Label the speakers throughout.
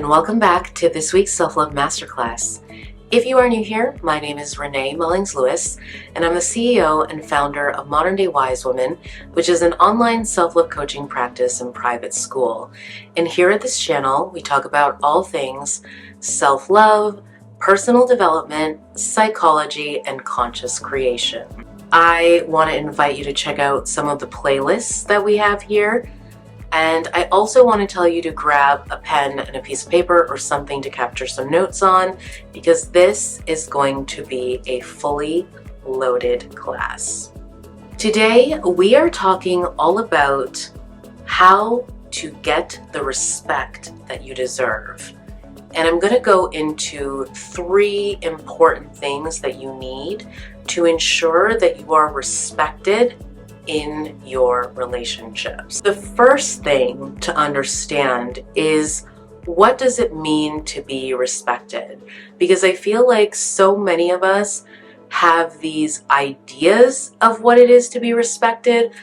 Speaker 1: and welcome back to this week's Self-Love Masterclass. If you are new here, my name is Renee Mullings-Lewis, and I'm the CEO and founder of Modern Day Wise Woman, which is an online self-love coaching practice and private school. And here at this channel, we talk about all things self-love, personal development, psychology, and conscious creation. I want to invite you to check out some of the playlists that we have here. And I also want to tell you to grab a pen and a piece of paper or something to capture some notes on, because this is going to be a fully loaded class. Today, we are talking all about how to get the respect that you deserve. And I'm going to go into 3 important things that you need to ensure that you are respected in your relationships. The first thing to understand is, what does it mean to be respected? Because I feel like so many of us have these ideas of what it is to be respected,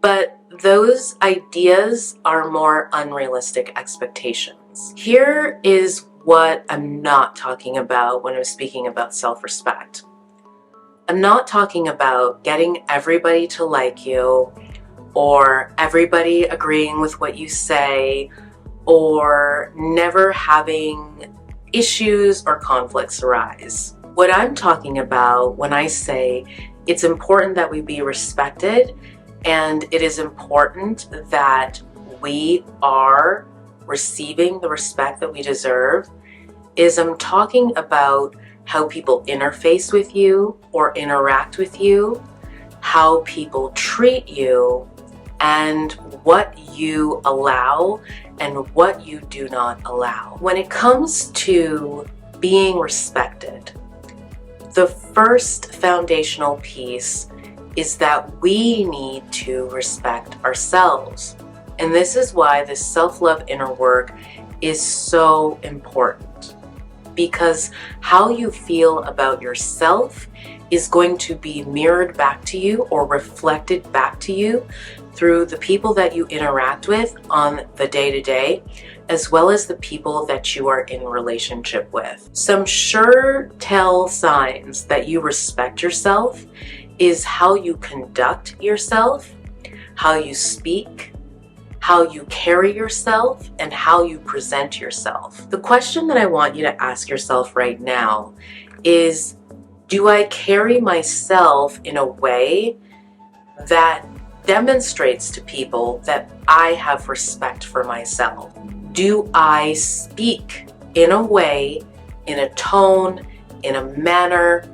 Speaker 1: but those ideas are more unrealistic expectations. Here is what I'm not talking about when I'm speaking about self-respect. I'm not talking about getting everybody to like you, or everybody agreeing with what you say, or never having issues or conflicts arise. What I'm talking about when I say it's important that we be respected, and it is important that we are receiving the respect that we deserve, is I'm talking about how people interface with you or interact with you, how people treat you, and what you allow and what you do not allow. When it comes to being respected, the first foundational piece is that we need to respect ourselves. And this is why this self-love inner work is so important. Because how you feel about yourself is going to be mirrored back to you or reflected back to you through the people that you interact with on the day-to-day, as well as the people that you are in relationship with. Some sure tell signs that you respect yourself is how you conduct yourself, how you speak, how you carry yourself, and how you present yourself. The question that I want you to ask yourself right now is, do I carry myself in a way that demonstrates to people that I have respect for myself? Do I speak in a way, in a tone, in a manner,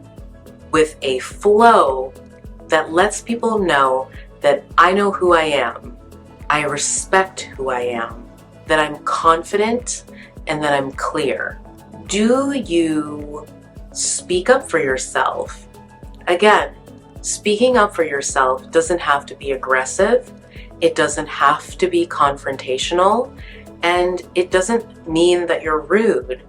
Speaker 1: with a flow that lets people know that I know who I am, I respect who I am, that I'm confident, and that I'm clear? Do you speak up for yourself? Again, speaking up for yourself doesn't have to be aggressive, it doesn't have to be confrontational, and it doesn't mean that you're rude.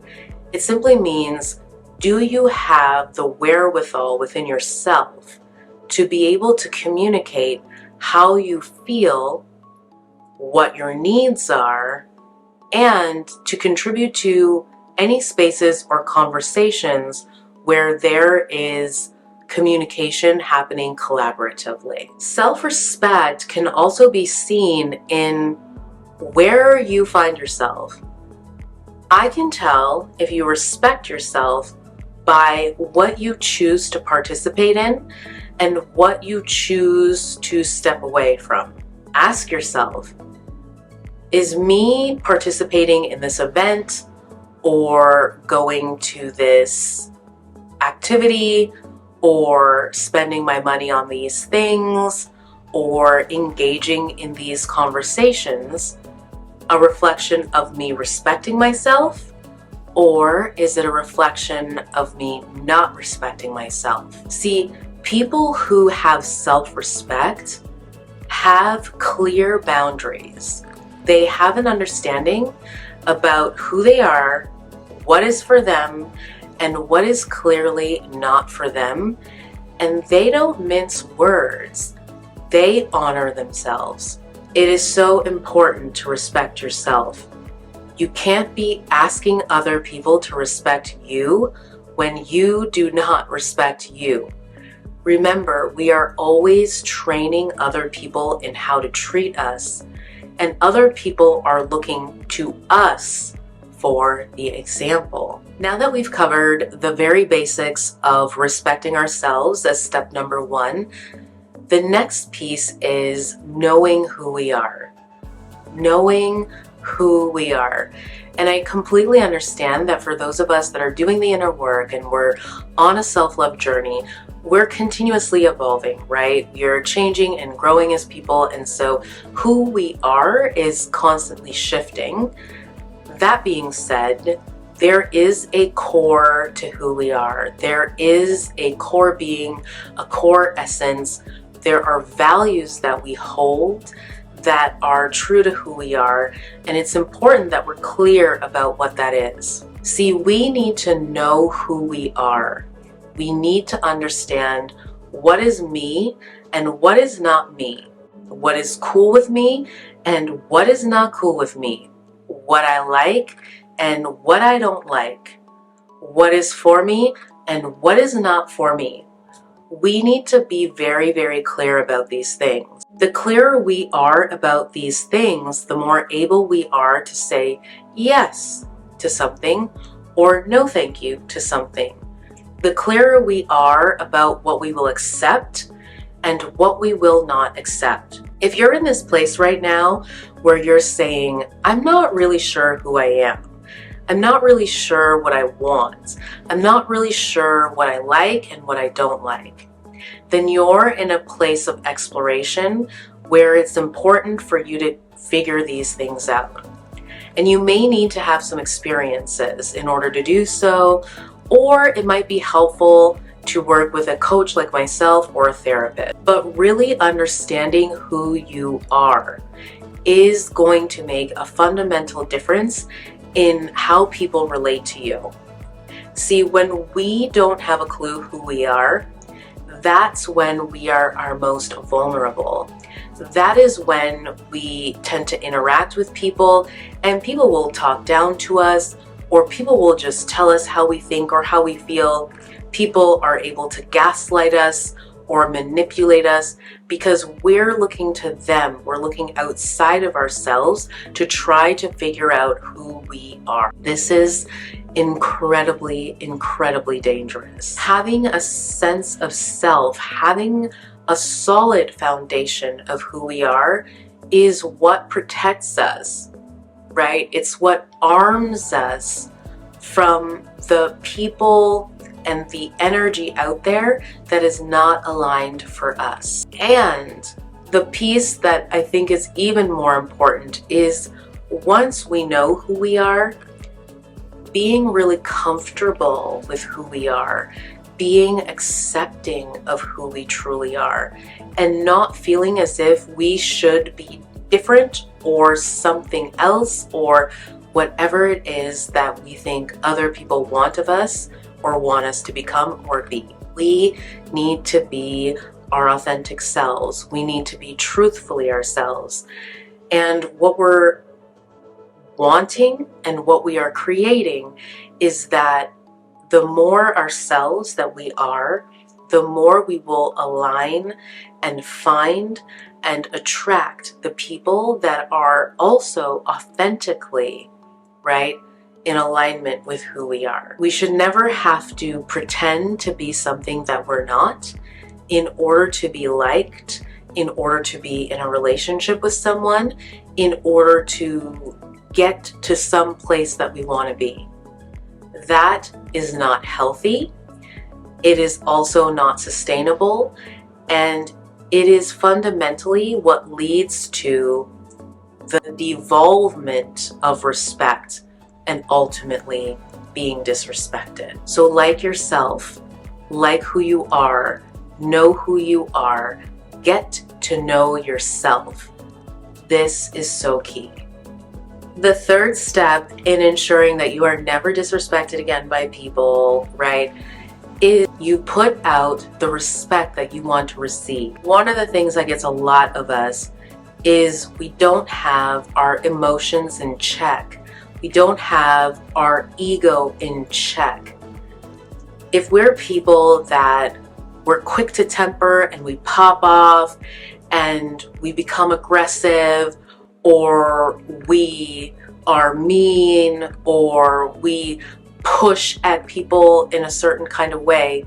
Speaker 1: It simply means, do you have the wherewithal within yourself to be able to communicate how you feel, what your needs are, and to contribute to any spaces or conversations where there is communication happening collaboratively. Self-respect can also be seen in where you find yourself. I can tell if you respect yourself by what you choose to participate in and what you choose to step away from. Ask yourself, is me participating in this event or going to this activity or spending my money on these things or engaging in these conversations a reflection of me respecting myself, or is it a reflection of me not respecting myself? See, people who have self-respect have clear boundaries. They have an understanding about who they are, what is for them, and what is clearly not for them. And they don't mince words. They honor themselves. It is so important to respect yourself. You can't be asking other people to respect you when you do not respect you. Remember, we are always training other people in how to treat us, and other people are looking to us for the example. Now that we've covered the very basics of respecting ourselves as step number 1, the next piece is knowing who we are. Knowing who we are. And I completely understand that for those of us that are doing the inner work and we're on a self-love journey, we're continuously evolving, right? We're changing and growing as people, and so who we are is constantly shifting. That being said, there is a core to who we are. There is a core being, a core essence. There are values that we hold that are true to who we are, and it's important that we're clear about what that is. See, we need to know who we are. We need to understand what is me and what is not me, what is cool with me and what is not cool with me, what I like and what I don't like, what is for me and what is not for me. We need to be very, very clear about these things. The clearer we are about these things, the more able we are to say yes to something or no thank you to something. The clearer we are about what we will accept and what we will not accept. If you're in this place right now where you're saying, I'm not really sure who I am, I'm not really sure what I want, I'm not really sure what I like and what I don't like, then you're in a place of exploration where it's important for you to figure these things out. And you may need to have some experiences in order to do so, or it might be helpful to work with a coach like myself or a therapist. But really understanding who you are is going to make a fundamental difference in how people relate to you. See, when we don't have a clue who we are, that's when we are our most vulnerable. That is when we tend to interact with people and people will talk down to us, or people will just tell us how we think or how we feel. People are able to gaslight us or manipulate us because we're looking to them. We're looking outside of ourselves to try to figure out who we are. This is incredibly, incredibly dangerous. Having a sense of self, having a solid foundation of who we are is what protects us, right? It's what arms us from the people and the energy out there that is not aligned for us. And the piece that I think is even more important is once we know who we are, being really comfortable with who we are, being accepting of who we truly are, and not feeling as if we should be different or something else or whatever it is that we think other people want of us or want us to become or be. We need to be our authentic selves. We need to be truthfully ourselves. And what we're wanting and what we are creating is that the more ourselves that we are, the more we will align and find and attract the people that are also authentically, right, in alignment with who we are. We should never have to pretend to be something that we're not in order to be liked, in order to be in a relationship with someone, in order to get to some place that we want to be. That is not healthy. It is also not sustainable, and it is fundamentally what leads to the devolvement of respect and ultimately being disrespected. So like yourself, like who you are, know who you are, get to know yourself. This is so key. The third step in ensuring that you are never disrespected again by people, right, is you put out the respect that you want to receive. One of the things that gets a lot of us is we don't have our emotions in check. we don't have our ego in check. If we're people that we're quick to temper and we pop off and we become aggressive, or we are mean, or we push at people in a certain kind of way,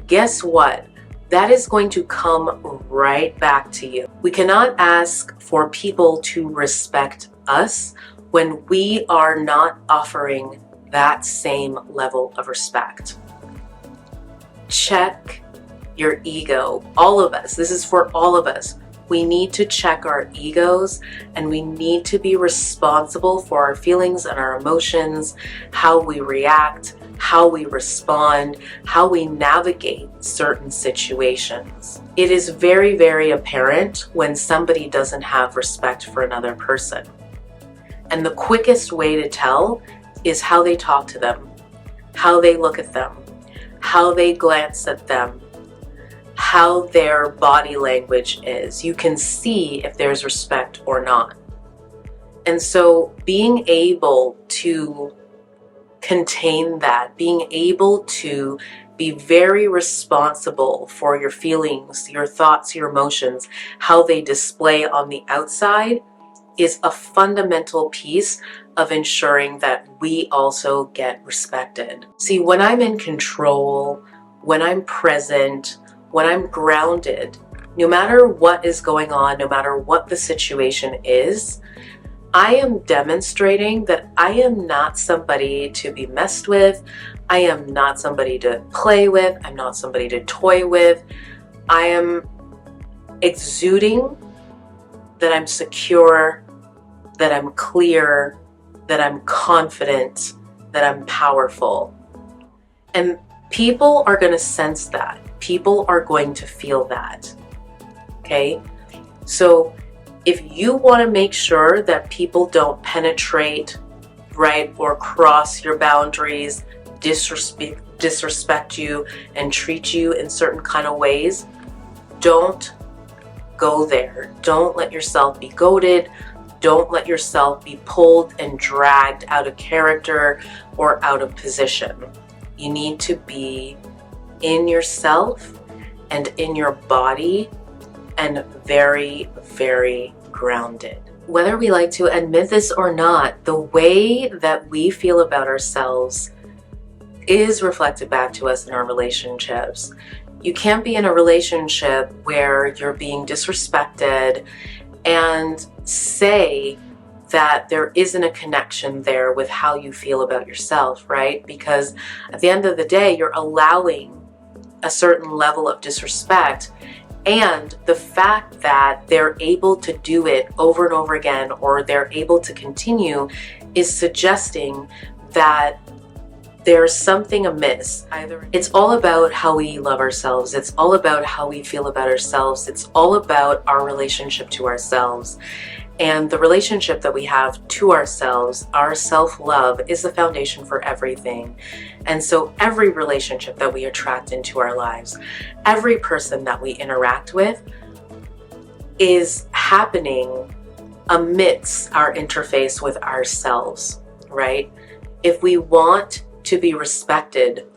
Speaker 1: guess what? That is going to come right back to you. We cannot ask for people to respect us when we are not offering that same level of respect. Check your ego. All of us. This is for all of us. We need to check our egos, and we need to be responsible for our feelings and our emotions, how we react, how we respond, how we navigate certain situations. It is very, very apparent when somebody doesn't have respect for another person. And the quickest way to tell is how they talk to them, how they look at them, how they glance at them, how their body language is. You can see if there's respect or not. And so being able to contain that, being able to be very responsible for your feelings, your thoughts, your emotions, how they display on the outside, is a fundamental piece of ensuring that we also get respected. See, when I'm in control, when I'm present, when I'm grounded, no matter what is going on, no matter what the situation is, I am demonstrating that I am not somebody to be messed with. I am not somebody to play with. I'm not somebody to toy with. I am exuding that I'm secure, that I'm clear, that I'm confident, that I'm powerful. And people are going to sense that. People are going to feel that. Okay? So if you want to make sure that people don't penetrate, right, or cross your boundaries, disrespect you, and treat you in certain kind of ways, don't go there. Don't let yourself be goaded. Don't let yourself be pulled and dragged out of character or out of position. You need to be in yourself and in your body and very, very grounded. Whether we like to admit this or not, the way that we feel about ourselves is reflected back to us in our relationships. You can't be in a relationship where you're being disrespected and say that there isn't a connection there with how you feel about yourself, right? Because at the end of the day, you're allowing a certain level of disrespect, and the fact that they're able to do it over and over again, or they're able to continue, is suggesting that there's something amiss. Either it's all about how we love ourselves, it's all about how we feel about ourselves, it's all about our relationship to ourselves. And the relationship that we have to ourselves, our self-love, is the foundation for everything. And so every relationship that we attract into our lives, every person that we interact with, is happening amidst our interface with ourselves, right? If we want to be respected,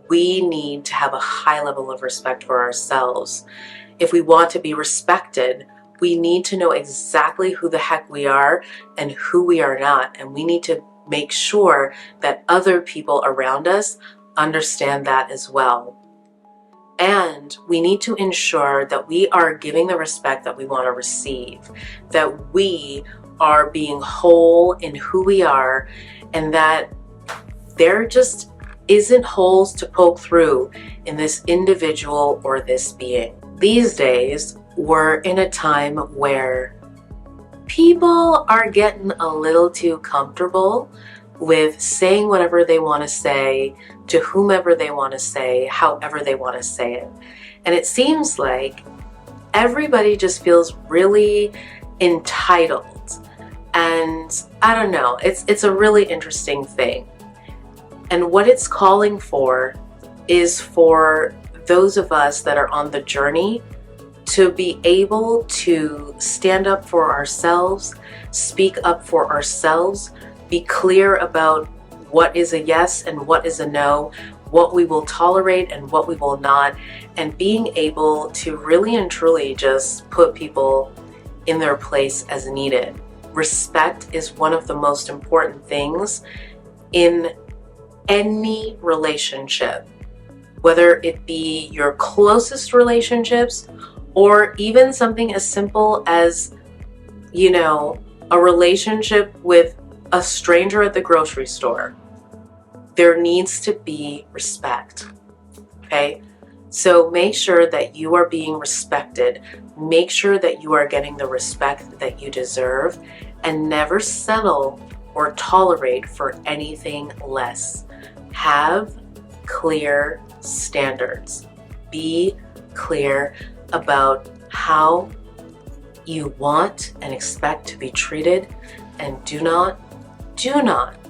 Speaker 1: we need to have a high level of respect for ourselves. If we want to be respected, we need to know exactly who the heck we are and who we are not. And we need to make sure that other people around us understand that as well. And we need to ensure that we are giving the respect that we want to receive, that we are being whole in who we are, and that there just isn't holes to poke through in this individual or this being. These days, we're in a time where people are getting a little too comfortable with saying whatever they want to say to whomever they want to say, however they want to say it. And it seems like everybody just feels really entitled. And I don't know, it's a really interesting thing. And what it's calling for is for those of us that are on the journey to be able to stand up for ourselves, speak up for ourselves, be clear about what is a yes and what is a no, what we will tolerate and what we will not, and being able to really and truly just put people in their place as needed. Respect is one of the most important things in any relationship, whether it be your closest relationships or even something as simple as, a relationship with a stranger at the grocery store. There needs to be respect, okay? So make sure that you are being respected. Make sure that you are getting the respect that you deserve, and never settle or tolerate for anything less. Have clear standards. Be clear about how you want and expect to be treated, and do not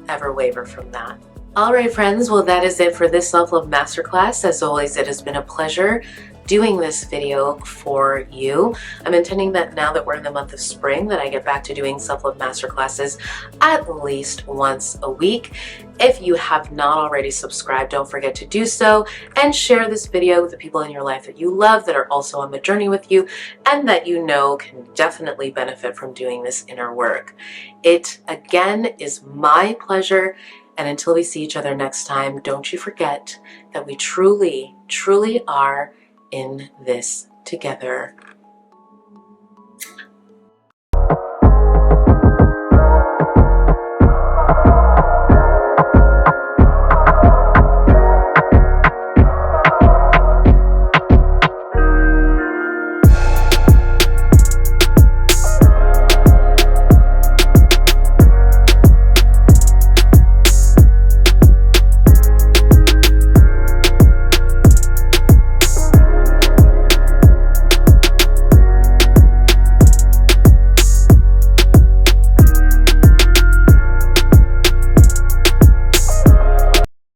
Speaker 1: ever waver from that. All right, friends, well, that is it for this self-love masterclass. As always, it has been a pleasure doing this video for you. I'm intending that now that we're in the month of spring, that I get back to doing self-love masterclasses at least once a week. If you have not already subscribed, don't forget to do so, and share this video with the people in your life that you love, that are also on the journey with you, and that you know can definitely benefit from doing this inner work. It, again, is my pleasure. And until we see each other next time, don't you forget that we truly, truly are in this together.